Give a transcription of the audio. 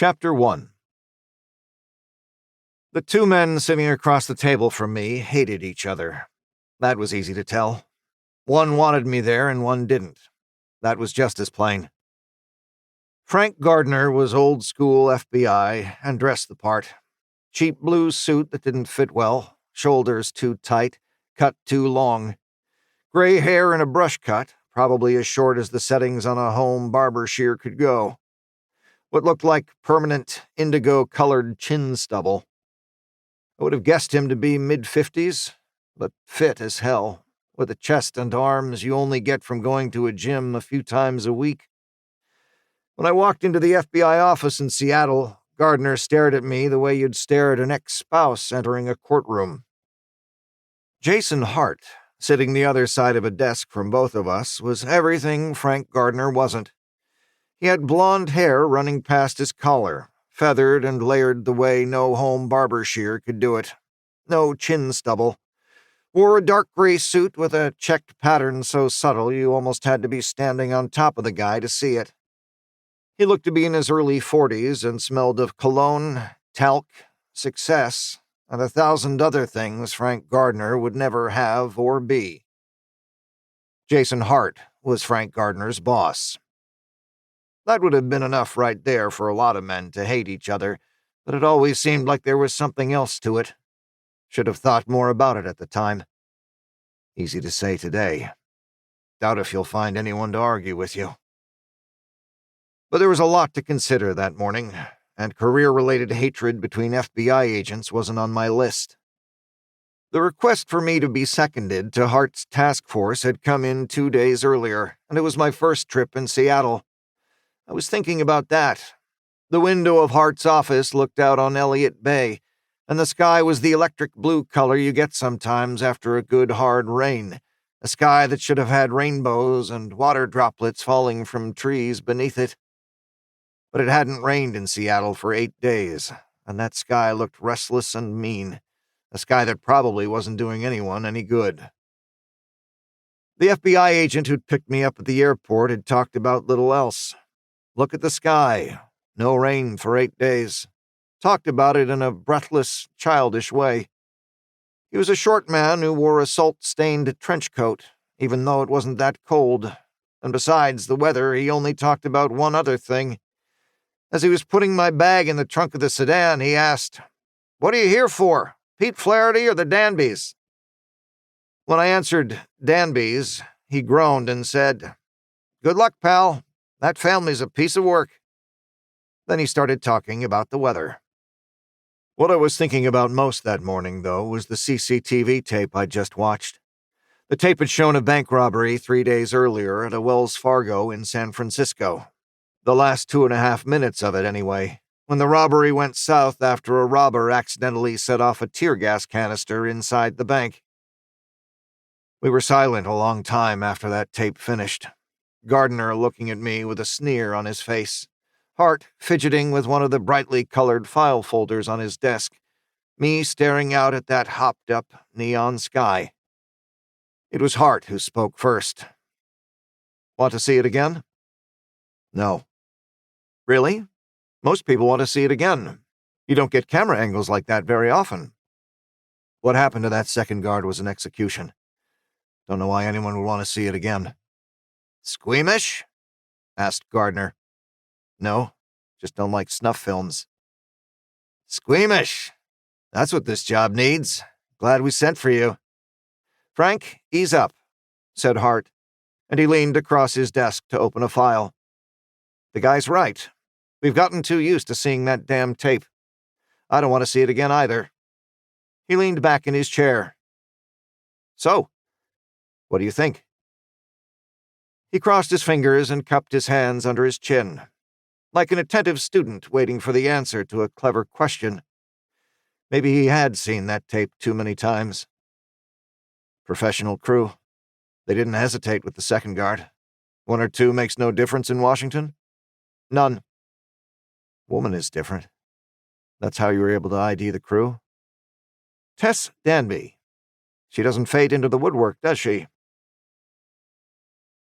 Chapter 1. The two men sitting across the table from me hated each other. That was easy to tell. One wanted me there and one didn't. That was just as plain. Frank Gardner was old school FBI and dressed the part. Cheap blue suit that didn't fit well, shoulders too tight, cut too long. Gray hair and a brush cut, probably as short as the settings on a home barber shear could go. What looked like permanent indigo-colored chin stubble. I would have guessed him to be mid-50s, but fit as hell, with a chest and arms you only get from going to a gym a few times a week. When I walked into the FBI office in Seattle, Gardner stared at me the way you'd stare at an ex-spouse entering a courtroom. Jason Hart, sitting the other side of a desk from both of us, was everything Frank Gardner wasn't. He had blonde hair running past his collar, feathered and layered the way no home barber shear could do it. No chin stubble. Wore a dark gray suit with a checked pattern so subtle you almost had to be standing on top of the guy to see it. He looked to be in his early 40s and smelled of cologne, talc, success, and 1,000 other things Frank Gardner would never have or be. Jason Hart was Frank Gardner's boss. That would have been enough right there for a lot of men to hate each other, but it always seemed like there was something else to it. Should have thought more about it at the time. Easy to say today. Doubt if you'll find anyone to argue with you. But there was a lot to consider that morning, and career-related hatred between FBI agents wasn't on my list. The request for me to be seconded to Hart's task force had come in 2 days earlier, and it was my first trip in Seattle. I was thinking about that. The window of Hart's office looked out on Elliott Bay, and the sky was the electric blue color you get sometimes after a good hard rain, a sky that should have had rainbows and water droplets falling from trees beneath it. But it hadn't rained in Seattle for 8 days, and that sky looked restless and mean, a sky that probably wasn't doing anyone any good. The FBI agent who'd picked me up at the airport had talked about little else. Look at the sky. No rain for 8 days. Talked about it in a breathless, childish way. He was a short man who wore a salt-stained trench coat, even though it wasn't that cold. And besides the weather, he only talked about one other thing. As he was putting my bag in the trunk of the sedan, he asked, "What are you here for? Pete Flaherty or the Danbys?" When I answered Danby's, he groaned and said, "Good luck, pal. That family's a piece of work." Then he started talking about the weather. What I was thinking about most that morning, though, was the CCTV tape I'd just watched. The tape had shown a bank robbery 3 days earlier at a Wells Fargo in San Francisco. The last 2.5 minutes of it, anyway, when the robbery went south after a robber accidentally set off a tear gas canister inside the bank. We were silent a long time after that tape finished. Gardner looking at me with a sneer on his face, Hart fidgeting with one of the brightly colored file folders on his desk, me staring out at that hopped-up neon sky. It was Hart who spoke first. "Want to see it again?" "No." "Really? Most people want to see it again. You don't get camera angles like that very often." "What happened to that second guard was an execution. Don't know why anyone would want to see it again." "Squeamish?" asked Gardner. "No, just don't like snuff films." "Squeamish. That's what this job needs. Glad we sent for you." "Frank, ease up," said Hart, and he leaned across his desk to open a file. "The guy's right. We've gotten too used to seeing that damn tape. I don't want to see it again either." He leaned back in his chair. "So, what do you think?" He crossed his fingers and cupped his hands under his chin, like an attentive student waiting for the answer to a clever question. Maybe he had seen that tape too many times. "Professional crew. They didn't hesitate with the second guard. 1 or 2 makes no difference in Washington?" "None." "Woman is different. That's how you were able to ID the crew?" "Tess Danby. She doesn't fade into the woodwork, does she?